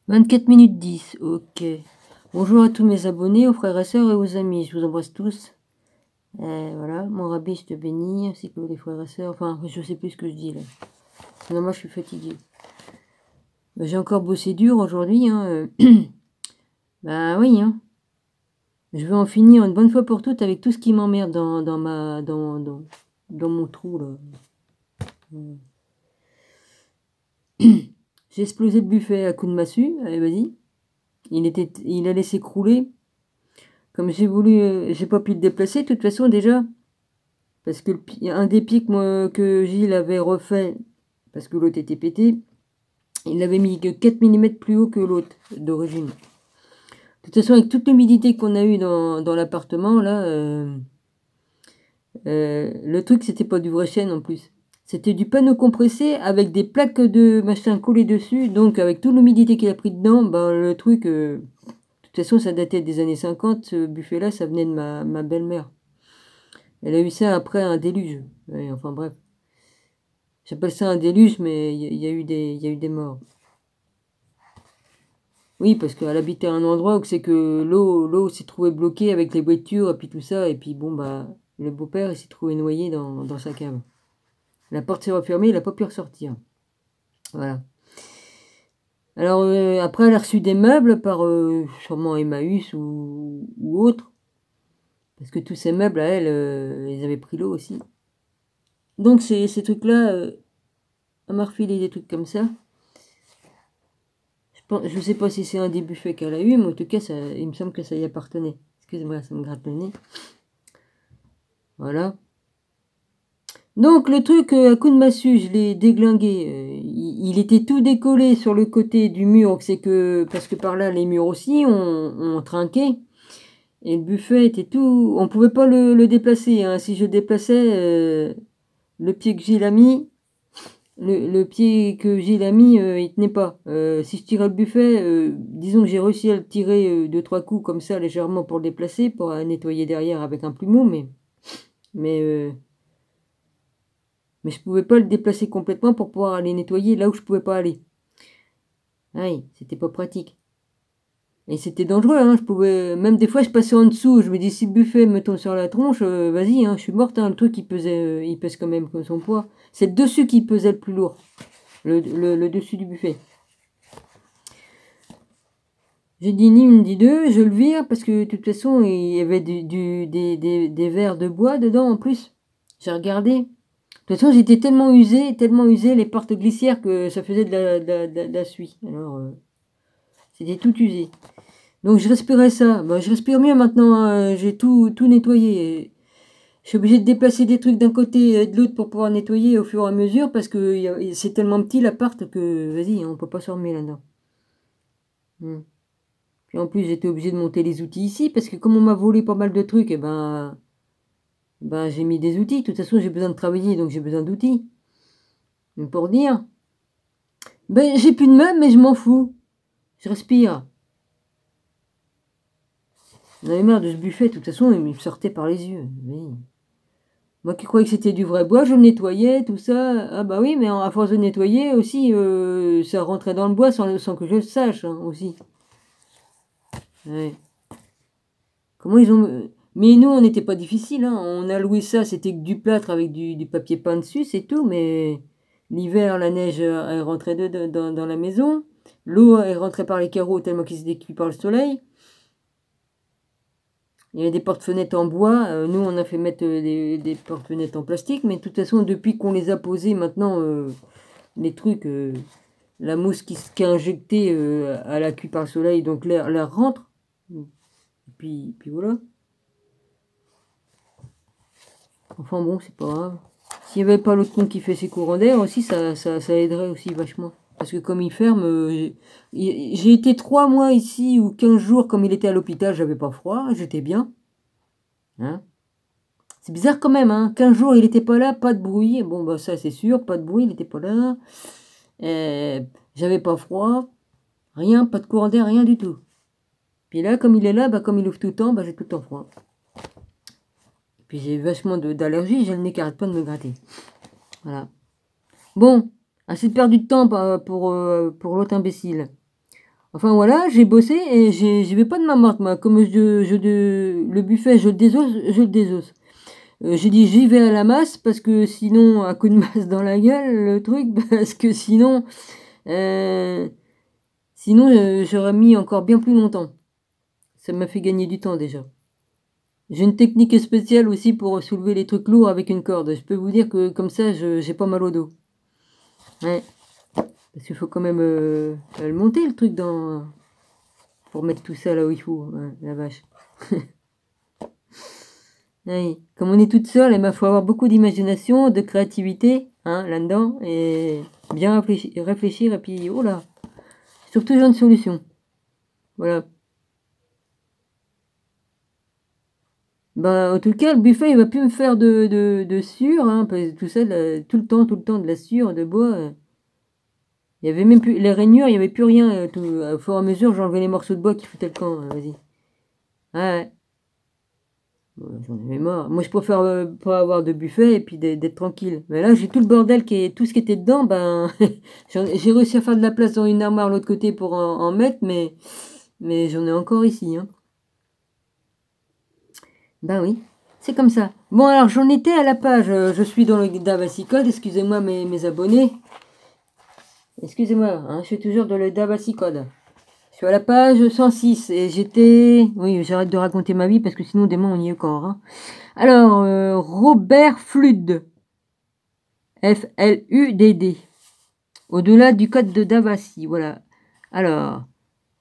24 minutes 10, ok. Bonjour à tous mes abonnés, aux frères et sœurs et aux amis, je vous embrasse tous. Voilà, mon rabbi, je te bénis, ainsi que les frères et sœurs. Enfin, je sais plus ce que je dis là. Non, moi je suis fatiguée. J'ai encore bossé dur aujourd'hui, hein. Bah oui, hein. Je veux en finir une bonne fois pour toutes avec tout ce qui m'emmerde dans mon trou là. J'ai explosé le buffet à coups de massue, allez vas-y. Il a laissé crouler. Comme j'ai voulu, j'ai pas pu le déplacer de toute façon déjà. Parce que un des pieds que Gilles avait refait, parce que l'autre était pété, il l'avait mis que 4 mm plus haut que l'autre d'origine. De toute façon, avec toute l'humidité qu'on a eu dans l'appartement, là, le truc, c'était pas du vrai chêne en plus. C'était du panneau compressé avec des plaques de machin collées dessus. Donc, avec toute l'humidité qu'il a pris dedans, ben, le truc, de toute façon, ça datait des années 50. Ce buffet-là, ça venait de ma belle-mère. Elle a eu ça après un déluge. Ouais, enfin, bref. J'appelle ça un déluge, mais il y a eu des morts. Oui, parce qu'elle habitait à un endroit où c'est que l'eau s'est trouvée bloquée avec les voitures et puis tout ça. Et puis bon, bah, le beau-père, il s'est trouvé noyé dans sa cave. La porte s'est refermée, il n'a pas pu ressortir. Voilà. Alors, après, elle a reçu des meubles par sûrement Emmaüs ou autre. Parce que tous ces meubles, à elle, ils avaient pris l'eau aussi. Donc, ces trucs-là, elle m'a refilé des trucs comme ça. Je ne sais pas si c'est un des buffets qu'elle a eu, mais en tout cas, il me semble que ça y appartenait. Excusez-moi, ça me gratte le nez. Voilà. Donc, le truc à coup de massue, je l'ai déglingué. Il était tout décollé sur le côté du mur, parce que par là, les murs aussi ont trinqué. Et le buffet était tout... On pouvait pas le déplacer, hein. Si je déplaçais le pied que Gilles a mis, le pied que Gilles a mis, il tenait pas. Si je tirais le buffet, disons que j'ai réussi à le tirer 2-3 coups comme ça légèrement pour le déplacer, pour nettoyer derrière avec un plumeau, mais je pouvais pas le déplacer complètement pour pouvoir aller nettoyer là où je pouvais pas aller. Aïe, c'était pas pratique. Et c'était dangereux, hein. Même des fois, je passais en dessous. Je me dis, si le buffet me tombe sur la tronche, vas-y, hein, je suis morte, hein. Le truc, il pèse quand même comme son poids. C'est le dessus qui pesait le plus lourd. Le dessus du buffet. J'ai dit ni une ni deux, je le vire parce que de toute façon, il y avait des verres de bois dedans en plus. J'ai regardé. De toute façon, j'étais tellement usé, les portes glissières que ça faisait de la suie. Alors, c'était tout usé. Donc, je respirais ça. Ben, je respire mieux maintenant, hein. J'ai tout nettoyé. Je suis obligé de déplacer des trucs d'un côté et de l'autre pour pouvoir nettoyer au fur et à mesure parce que c'est tellement petit l'appart que, vas-y, on peut pas s'en remettre là-dedans. Puis en plus, j'étais obligé de monter les outils ici parce que comme on m'a volé pas mal de trucs, et ben j'ai mis des outils. De toute façon, j'ai besoin de travailler, donc j'ai besoin d'outils. Mais pour dire, ben j'ai plus de meubles, mais je m'en fous. Je respire. J'en avais marre de ce buffet. De toute façon, il me sortait par les yeux. Oui. Moi qui croyais que c'était du vrai bois, je le nettoyais, tout ça. Ah bah oui, mais à force de nettoyer aussi, ça rentrait dans le bois sans que je le sache, hein, aussi. Ouais. Comment ils ont... Mais nous, on n'était pas difficile, hein. On a loué ça, c'était que du plâtre avec du papier peint dessus, c'est tout. Mais l'hiver, la neige, elle rentrait dans la maison. L'eau, elle rentrait par les carreaux tellement qu'ils étaient cuits par le soleil. Il y avait des porte-fenêtres en bois. Nous, on a fait mettre des porte-fenêtres en plastique. Mais de toute façon, depuis qu'on les a posés, maintenant, les trucs, la mousse qui est injectée à la cuit par le soleil, donc l'air rentre. Et puis voilà. Enfin bon, c'est pas grave. S'il n'y avait pas l'autre con qui fait ses courants d'air aussi, ça aiderait aussi vachement. Parce que comme il ferme, j'ai été 3 mois ici ou 15 jours comme il était à l'hôpital, j'avais pas froid, j'étais bien. Hein, c'est bizarre quand même, hein. 15 jours il était pas là, pas de bruit. Bon bah ça c'est sûr, pas de bruit, il était pas là. J'avais pas froid, rien, pas de courant d'air, rien du tout. Puis là, comme il est là, bah, comme il ouvre tout le temps, bah, j'ai tout le temps froid. Puis j'ai vachement d'allergie, j'ai le nez qui arrête pas de me gratter. Voilà. Bon, assez perdu de temps pour l'autre imbécile. Enfin voilà, j'ai bossé et j'y vais pas de ma morte, moi. Comme le buffet, je le désosse, je le désosse. J'ai dit j'y vais à la masse parce que sinon, un coup de masse dans la gueule, le truc, parce que sinon, euh, j'aurais mis encore bien plus longtemps. Ça m'a fait gagner du temps déjà. J'ai une technique spéciale aussi pour soulever les trucs lourds avec une corde. Je peux vous dire que comme ça, j'ai pas mal au dos. Ouais. Parce qu'il faut quand même le monter le truc pour mettre tout ça là où il faut. Ouais, la vache. Oui. Comme on est toute seule, il faut avoir beaucoup d'imagination, de créativité là-dedans. Et bien réfléchir et puis, oh là, je trouve toujours une solution. Voilà. Bah, en tout cas, le buffet, il va plus me faire de sûre, parce que tout ça, tout le temps, de la sûre, de bois. Il y avait même plus, les rainures, il n'y avait plus rien. Au fur et à mesure, j'enlevais les morceaux de bois qui foutaient le camp. Vas-y. Ouais. J'en avais marre. Moi, je préfère pas avoir de buffet et puis d'être tranquille. Mais là, j'ai tout le bordel tout ce qui était dedans. Ben, j'ai réussi à faire de la place dans une armoire de l'autre côté pour en mettre, mais j'en ai encore ici. Ben oui, c'est comme ça. Bon, alors, j'en étais à la page. Je suis dans le DaVinci Code. Excusez-moi, mes abonnés. Excusez-moi, je suis toujours dans le DaVinci Code. Je suis à la page 106 et j'étais... Oui, j'arrête de raconter ma vie parce que sinon, demain, on y est encore. Alors, Robert Fludd. F-L-U-D-D. Au-delà du code de DaVinci, voilà. Alors,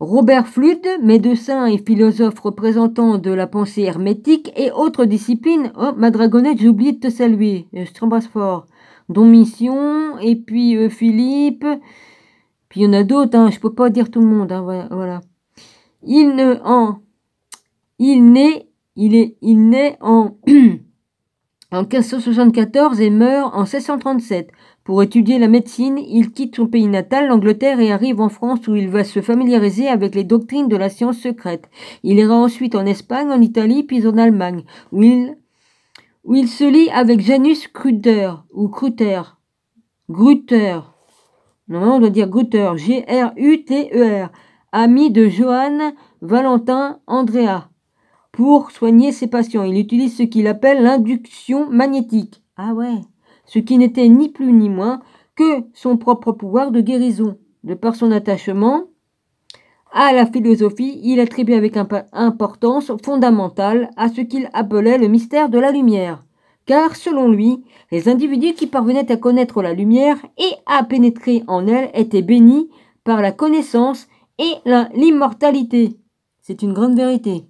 Robert Fludd, médecin et philosophe représentant de la pensée hermétique et autres disciplines. Oh, ma dragonnette, j'ai oublié de te saluer. Je t'embrasse fort. Dont Mission, et puis Philippe... Puis il y en a d'autres, je peux pas dire tout le monde, voilà. Il naît en en 1574 et meurt en 1637. Pour étudier la médecine, il quitte son pays natal, l'Angleterre, et arrive en France où il va se familiariser avec les doctrines de la science secrète. Il ira ensuite en Espagne, en Italie, puis en Allemagne, où il se lie avec Janus Gruter, non, on doit dire Gruter, G-R-U-T-E-R, ami de Johann Valentin Andrea, pour soigner ses patients. Il utilise ce qu'il appelle l'induction magnétique. Ah ouais, ce qui n'était ni plus ni moins que son propre pouvoir de guérison. De par son attachement à la philosophie, il attribue avec importance fondamentale à ce qu'il appelait le mystère de la lumière. Car, selon lui, les individus qui parvenaient à connaître la lumière et à pénétrer en elle étaient bénis par la connaissance et l'immortalité. C'est une grande vérité.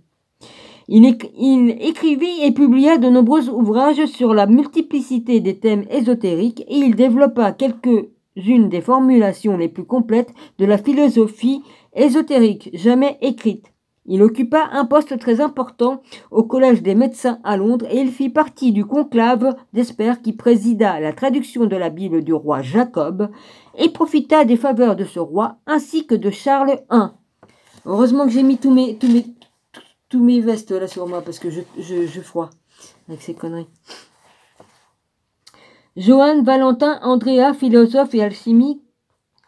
Il écrivit et publia de nombreux ouvrages sur la multiplicité des thèmes ésotériques et il développa quelques-unes des formulations les plus complètes de la philosophie ésotérique jamais écrite. Il occupa un poste très important au Collège des médecins à Londres et il fit partie du conclave d'experts qui présida la traduction de la Bible du roi Jacob et profita des faveurs de ce roi ainsi que de Charles I. Heureusement que j'ai mis tous mes vestes là sur moi parce que je froid avec ces conneries. Johann Valentin Andrea, philosophe et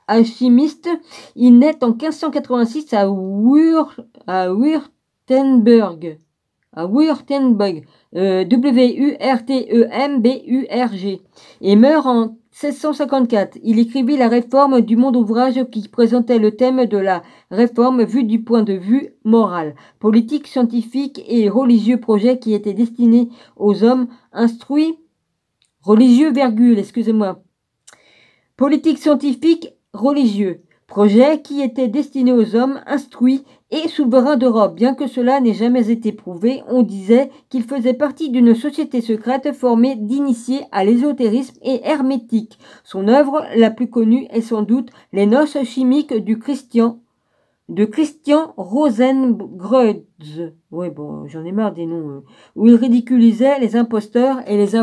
alchimiste, il naît en 1586 à Württemberg. W-U-R-T-E-M-B-U-R-G, et meurt en 1654. Il écrivit la réforme du monde, ouvrage qui présentait le thème de la réforme vue du point de vue moral, politique, scientifique et religieux, projet qui était destiné aux hommes instruits, politique, scientifique, religieux, projet qui était destiné aux hommes instruits et souverains d'Europe. Bien que cela n'ait jamais été prouvé, on disait qu'il faisait partie d'une société secrète formée d'initiés à l'ésotérisme et hermétique. Son œuvre la plus connue est sans doute Les Noces chimiques de Christian Rosengrötz. Ouais, bon, j'en ai marre des noms. Où il ridiculisait les imposteurs et les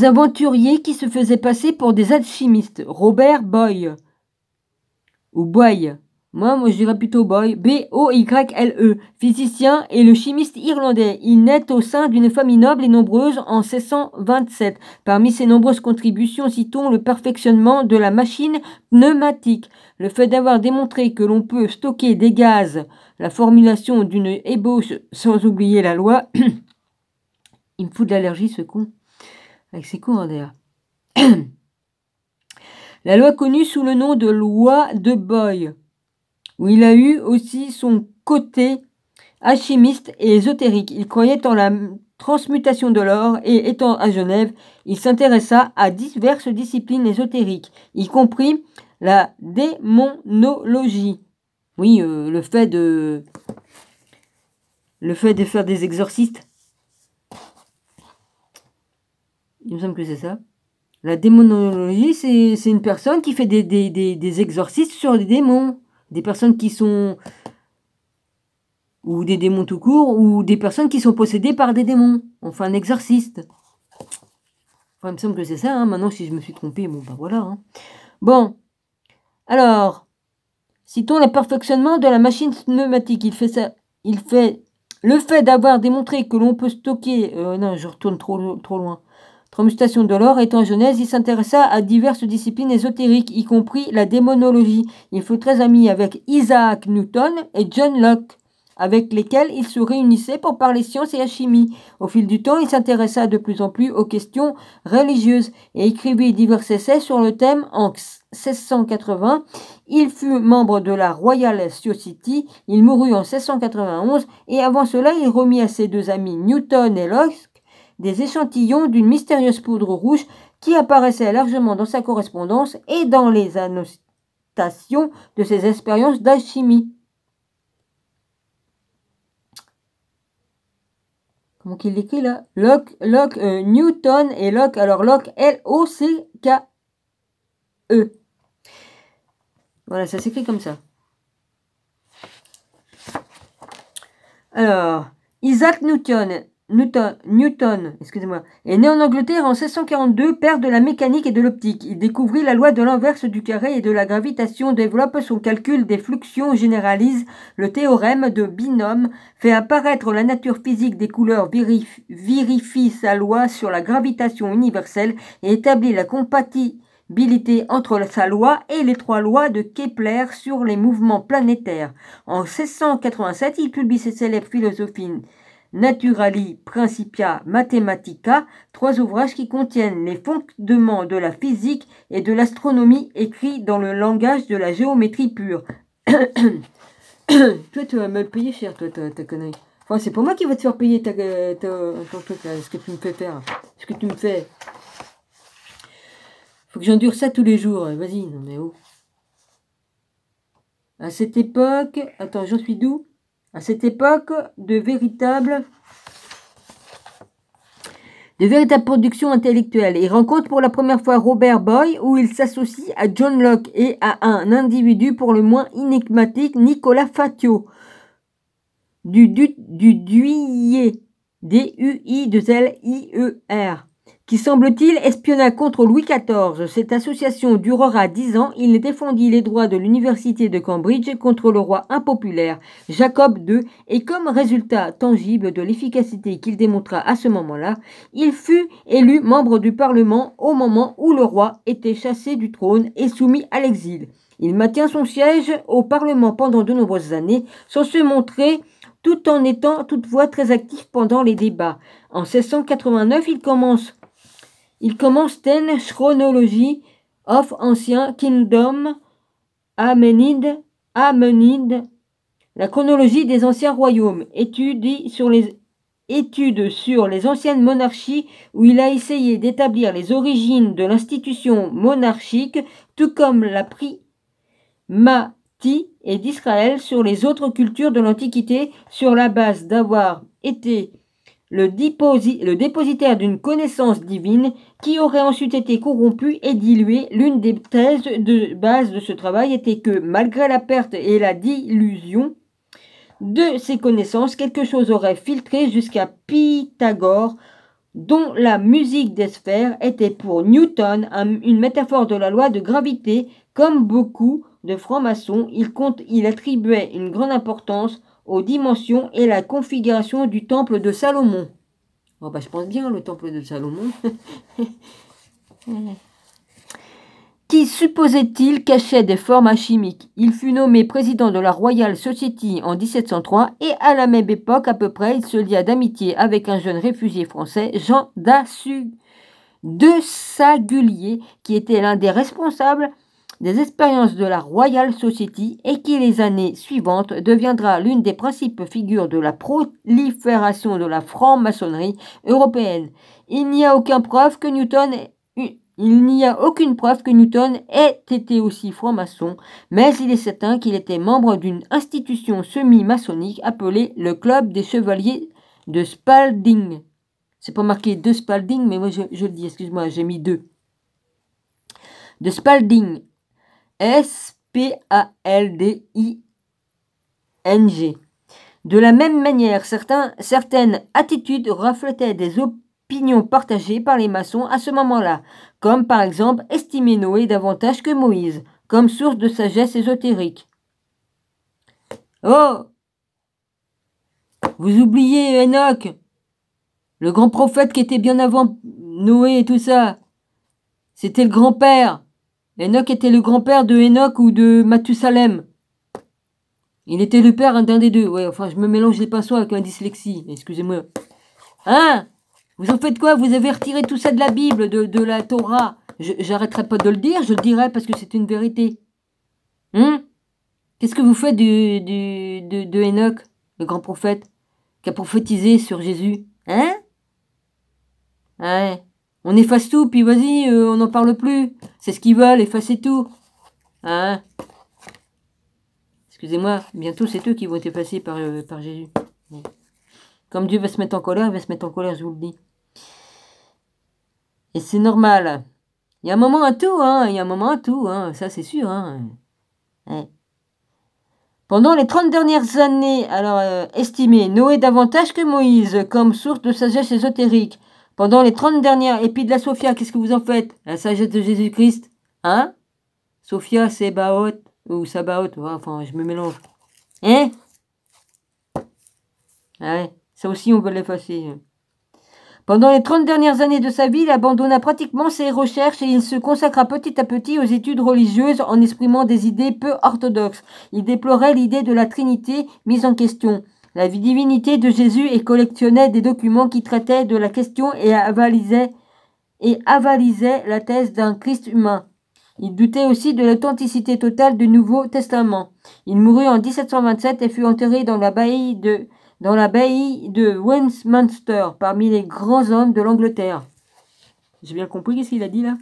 aventuriers qui se faisaient passer pour des alchimistes. Robert Boyle, ou Boyle, Moi, je dirais plutôt Boyle. B-O-Y-L-E. Physicien et le chimiste irlandais. Il naît au sein d'une famille noble et nombreuse en 1627. Parmi ses nombreuses contributions, citons le perfectionnement de la machine pneumatique. Le fait d'avoir démontré que l'on peut stocker des gaz. La formulation d'une ébauche, sans oublier la loi. Il me fout de l'allergie, ce con. Avec ses courants d'air. La loi connue sous le nom de loi de Boyle, où il a eu aussi son côté alchimiste et ésotérique. Il croyait en la transmutation de l'or et étant à Genève, il s'intéressa à diverses disciplines ésotériques, y compris la démonologie. Oui, le fait de faire des exorcistes. Il me semble que c'est ça. La démonologie, c'est une personne qui fait des exorcismes sur des démons. Des personnes qui sont... ou des démons tout court, ou des personnes qui sont possédées par des démons. Enfin, un exorciste. Enfin, il me semble que c'est ça. Hein. Maintenant, si je me suis trompée, bon, ben voilà. Hein. Bon. Alors, citons le perfectionnement de la machine pneumatique. Il fait ça... Il fait... Le fait d'avoir démontré que l'on peut stocker... non, je retourne trop loin. Transmutation de l'or étant en Genèse, il s'intéressa à diverses disciplines ésotériques, y compris la démonologie. Il fut très ami avec Isaac Newton et John Locke, avec lesquels il se réunissait pour parler sciences et alchimie. Au fil du temps, il s'intéressa de plus en plus aux questions religieuses et écrivit divers essais sur le thème en 1680. Il fut membre de la Royal Society, il mourut en 1691 et avant cela, il remit à ses deux amis Newton et Locke des échantillons d'une mystérieuse poudre rouge qui apparaissait largement dans sa correspondance et dans les annotations de ses expériences d'alchimie. Comment qu'il l'écrit là? Locke, Newton et Locke. Alors Locke, L-O-C-K-E. Voilà, ça s'écrit comme ça. Alors, Isaac Newton, excusez-moi, est né en Angleterre en 1642, père de la mécanique et de l'optique. Il découvrit la loi de l'inverse du carré et de la gravitation, développe son calcul des fluxions, généralise le théorème de binôme, fait apparaître la nature physique des couleurs, vérifie sa loi sur la gravitation universelle et établit la compatibilité entre sa loi et les trois lois de Kepler sur les mouvements planétaires. En 1687, il publie ses célèbres philosophies Naturali Principia Mathematica, trois ouvrages qui contiennent les fondements de la physique et de l'astronomie écrits dans le langage de la géométrie pure. Toi, tu vas me le payer cher, toi, ta connerie. Enfin, c'est pour moi qui va te faire payer ton truc, là, ce que tu me fais faire. Ce que tu me fais. Faut que j'endure ça tous les jours. Vas-y, non mais oh. À cette époque... Attends, j'en suis d'où? À cette époque, de véritable production intellectuelle. Il rencontre pour la première fois Robert Boyle, où il s'associe à John Locke et à un individu pour le moins énigmatique, Nicolas Fatio, du Duylier, D-U-I-2-L-I-E-R, qui semble-t-il espionna contre Louis XIV. Cette association durera 10 ans. Il défendit les droits de l'université de Cambridge contre le roi impopulaire Jacob II et comme résultat tangible de l'efficacité qu'il démontra à ce moment-là, il fut élu membre du Parlement au moment où le roi était chassé du trône et soumis à l'exil. Il maintient son siège au Parlement pendant de nombreuses années sans se montrer tout en étant toutefois très actif pendant les débats. En 1689, il commence Ten Chronology of Ancient Kingdom, Amenide, la chronologie des anciens royaumes, études sur les anciennes monarchies où il a essayé d'établir les origines de l'institution monarchique, tout comme la primatie et d'Israël sur les autres cultures de l'Antiquité, sur la base d'avoir été le dépositaire d'une connaissance divine qui aurait ensuite été corrompue et diluée. L'une des thèses de base de ce travail était que, malgré la perte et la dilution de ces connaissances, quelque chose aurait filtré jusqu'à Pythagore, dont la musique des sphères était pour Newton une métaphore de la loi de gravité, comme beaucoup de francs-maçons, il attribuait une grande importance aux dimensions et la configuration du temple de Salomon. Oh bah, je pense bien, le temple de Salomon. Qui, supposait-il, cachait des formes chimiques. Il fut nommé président de la Royal Society en 1703 et à la même époque à peu près, il se lia d'amitié avec un jeune réfugié français, Jean de Sagulier, qui était l'un des responsables des expériences de la Royal Society et qui, les années suivantes, deviendra l'une des principales figures de la prolifération de la franc-maçonnerie européenne. Il n'y a aucune preuve que Newton ait été aussi franc-maçon, mais il est certain qu'il était membre d'une institution semi-maçonnique appelée le Club des Chevaliers de Spalding. C'est pas marqué de Spalding, mais moi je le dis, excuse-moi, j'ai mis deux. De Spalding. S-P-A-L-D-I-N-G. De la même manière, certaines attitudes reflétaient des opinions partagées par les maçons à ce moment-là, comme par exemple estimer Noé davantage que Moïse, comme source de sagesse ésotérique. Oh! Vous oubliez Enoch, le grand prophète qui était bien avant Noé et tout ça. C'était le grand-père. Enoch était le grand-père de Enoch ou de Mathusalem. Il était le père d'un des deux. Ouais, enfin, je me mélange les pinceaux avec un dyslexie. Excusez-moi. Hein? Vous en faites quoi? Vous avez retiré tout ça de la Bible, de la Torah. J'arrêterai pas de le dire, je le dirai parce que c'est une vérité. Qu'est-ce que vous faites de Enoch, le grand prophète, qui a prophétisé sur Jésus? Hein? Ouais. On efface tout, puis vas-y, on n'en parle plus. C'est ce qu'ils veulent, effacer tout. Hein? Excusez-moi, bientôt c'est eux qui vont être effacés par Jésus. Comme Dieu va se mettre en colère, il va se mettre en colère, je vous le dis. Et c'est normal. Il y a un moment à tout, hein. Il y a un moment à tout, hein. Ça c'est sûr, hein. Ouais. Pendant les 30 dernières années, alors estimé Noé davantage que Moïse comme source de sagesse ésotérique. Pendant les 30 dernières, et puis de la Sophia, qu'est-ce que vous en faites? La sagesse de Jésus-Christ, hein? Sophia, c'est Baoth, ou Sabaoth, ouais, enfin, je me mélange. Hein? Ouais, ça aussi, on veut l'effacer. Pendant les 30 dernières années de sa vie, il abandonna pratiquement ses recherches et il se consacra petit à petit aux études religieuses en exprimant des idées peu orthodoxes. Il déplorait l'idée de la Trinité mise en question, la divinité de Jésus et collectionnait des documents qui traitaient de la question et avalisait la thèse d'un Christ humain. Il doutait aussi de l'authenticité totale du Nouveau Testament. Il mourut en 1727 et fut enterré dans l'abbaye de Westminster, parmi les grands hommes de l'Angleterre. J'ai bien compris qu'est-ce qu'il a dit là?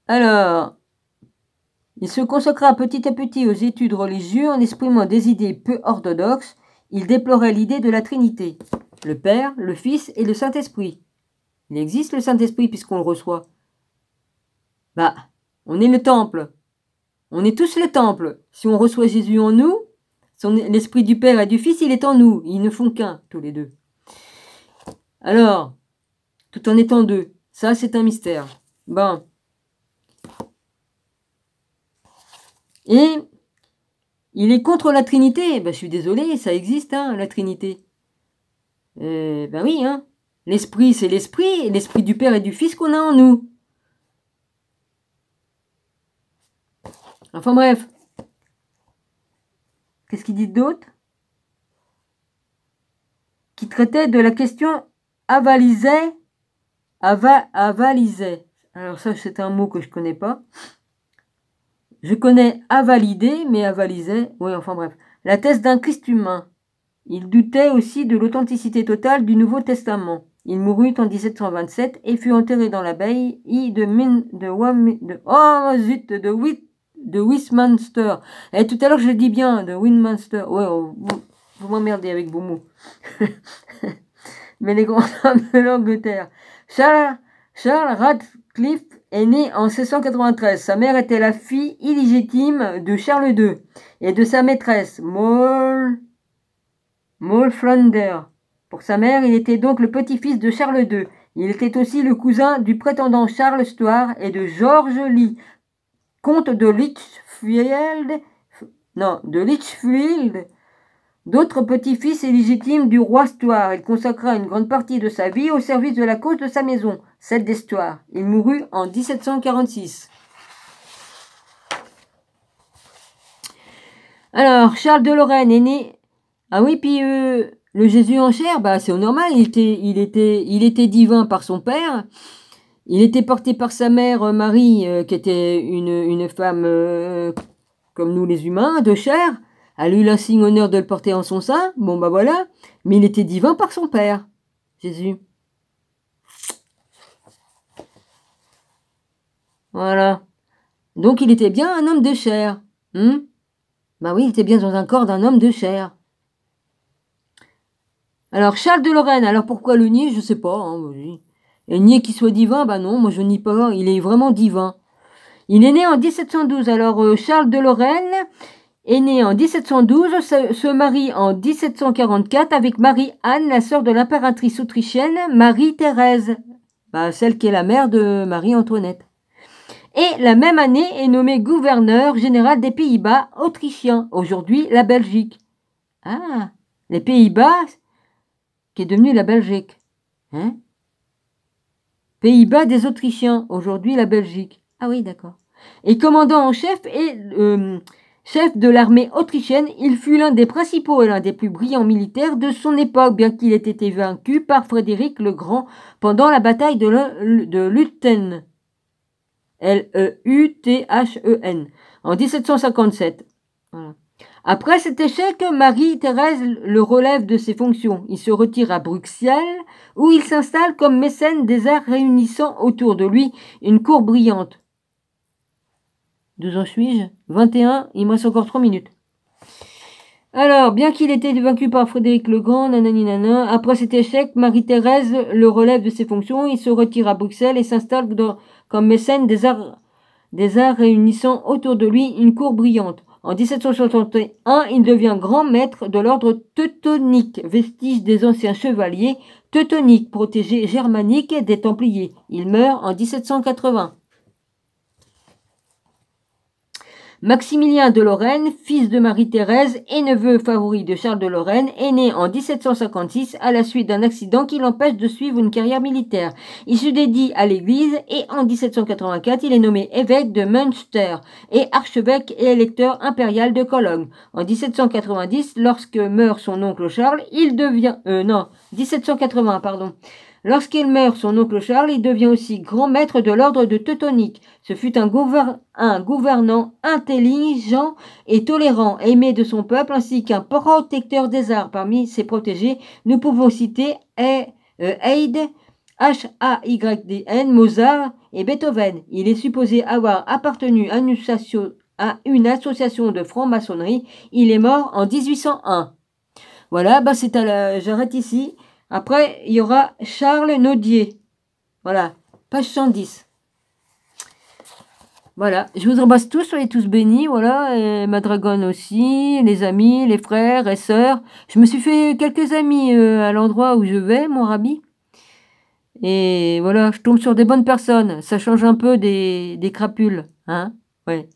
Alors, il se consacra petit à petit aux études religieuses en exprimant des idées peu orthodoxes. Il déplorait l'idée de la Trinité, le Père, le Fils et le Saint-Esprit. Il existe le Saint-Esprit puisqu'on le reçoit. Bah, on est le temple. On est tous le temple. Si on reçoit Jésus en nous, l'Esprit du Père et du Fils, il est en nous. Ils ne font qu'un, tous les deux. Alors, tout en étant deux. Ça, c'est un mystère. Bon. Et il est contre la Trinité. Ben, je suis désolé, ça existe, hein, la Trinité. Ben oui, hein. L'Esprit, c'est l'Esprit du Père et du Fils qu'on a en nous. Enfin bref. Qu'est-ce qu'il dit d'autre? Qui traitait de la question avalisait. Alors ça, c'est un mot que je connais pas. Je connais avalider, mais avalisait. Oui, enfin bref. La thèse d'un Christ humain. Il doutait aussi de l'authenticité totale du Nouveau Testament. Il mourut en 1727 et fut enterré dans l'abbaye de Westminster. Et tout à l'heure, je le dis bien, de Westminster. Ouais, vous m'emmerdez avec vos mots. Mais les grands hommes de l'Angleterre. Charles Radcliffe est né en 1693. Sa mère était la fille illégitime de Charles II et de sa maîtresse, Maud Flanders. Pour sa mère, il était donc le petit-fils de Charles II. Il était aussi le cousin du prétendant Charles Stuart et de George Lee, comte de Lichfield, non, de Lichfield, d'autres petits-fils illégitimes du roi Stuart. Il consacra une grande partie de sa vie au service de la cause de sa maison, celle des Stuart. Il mourut en 1746. Alors, Charles de Lorraine est né... Ah oui, puis le Jésus en chair, bah c'est normal, il était divin par son père. Il était porté par sa mère Marie, qui était une femme comme nous les humains, de chair. Elle a eu l'insigne honneur de le porter en son sein. Bon, bah voilà. Mais il était divin par son père, Jésus. Voilà. Donc il était bien un homme de chair. Bah oui, il était bien dans un corps d'un homme de chair. Alors, Charles de Lorraine, alors pourquoi le nier? Je sais pas. Hein, et nier qu'il soit divin, bah non, moi je nie pas. Il est vraiment divin. Il est né en 1712. Alors, Charles de Lorraine est né en 1712, se marie en 1744 avec Marie-Anne, la sœur de l'impératrice autrichienne Marie-Thérèse, bah, celle qui est la mère de Marie-Antoinette. Et la même année est nommé gouverneur général des Pays-Bas autrichiens, aujourd'hui la Belgique. Ah, les Pays-Bas, qui est devenu la Belgique. Hein? Pays-Bas des Autrichiens, aujourd'hui la Belgique. Ah oui, d'accord. Et commandant en chef et chef de l'armée autrichienne, il fut l'un des principaux et l'un des plus brillants militaires de son époque, bien qu'il ait été vaincu par Frédéric le Grand pendant la bataille de Lutzen. L-E-U-T-H-E-N. En 1757. Voilà. Après cet échec, Marie-Thérèse le relève de ses fonctions. Il se retire à Bruxelles, où il s'installe comme mécène des arts, réunissant autour de lui une cour brillante. 12 ans suis-je 21, il me reste encore 3 minutes. Alors, bien qu'il ait été vaincu par Frédéric le Grand, après cet échec, Marie-Thérèse le relève de ses fonctions. Il se retire à Bruxelles et s'installe comme mécène des arts, réunissant autour de lui une cour brillante. En 1761, il devient grand maître de l'ordre teutonique, vestige des anciens chevaliers teutoniques, protégés germaniques des Templiers. Il meurt en 1780. Maximilien de Lorraine, fils de Marie-Thérèse et neveu favori de Charles de Lorraine, est né en 1756 à la suite d'un accident qui l'empêche de suivre une carrière militaire. Il se dédie à l'Église et en 1784, il est nommé évêque de Münster et archevêque et électeur impérial de Cologne. En 1790, lorsque meurt son oncle Charles, il devient... 1780, pardon. Lorsqu'il meurt, son oncle Charles, il devient aussi grand maître de l'ordre de Teutonique. Ce fut un gouvernant intelligent et tolérant, aimé de son peuple, ainsi qu'un protecteur des arts. Parmi ses protégés, nous pouvons citer Haydn, Haydn, Mozart et Beethoven. Il est supposé avoir appartenu à une association de franc-maçonnerie. Il est mort en 1801. Voilà, bah j'arrête ici. Après, il y aura Charles Nodier. Voilà, page 110. Voilà, je vous embrasse tous, soyez tous bénis, voilà, et ma dragonne aussi, les amis, les frères et sœurs. Je me suis fait quelques amis à l'endroit où je vais, mon rabbi. Et voilà, je tombe sur des bonnes personnes. Ça change un peu des crapules, hein, ouais.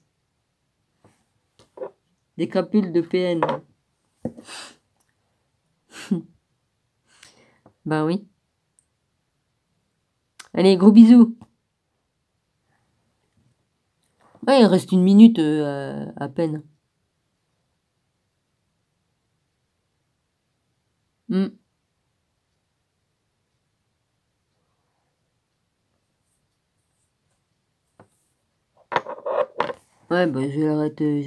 Des crapules de PN. Ben oui. Allez, gros bisous. Ouais, il reste 1 minute à peine. Ouais, bah je vais l'arrêter.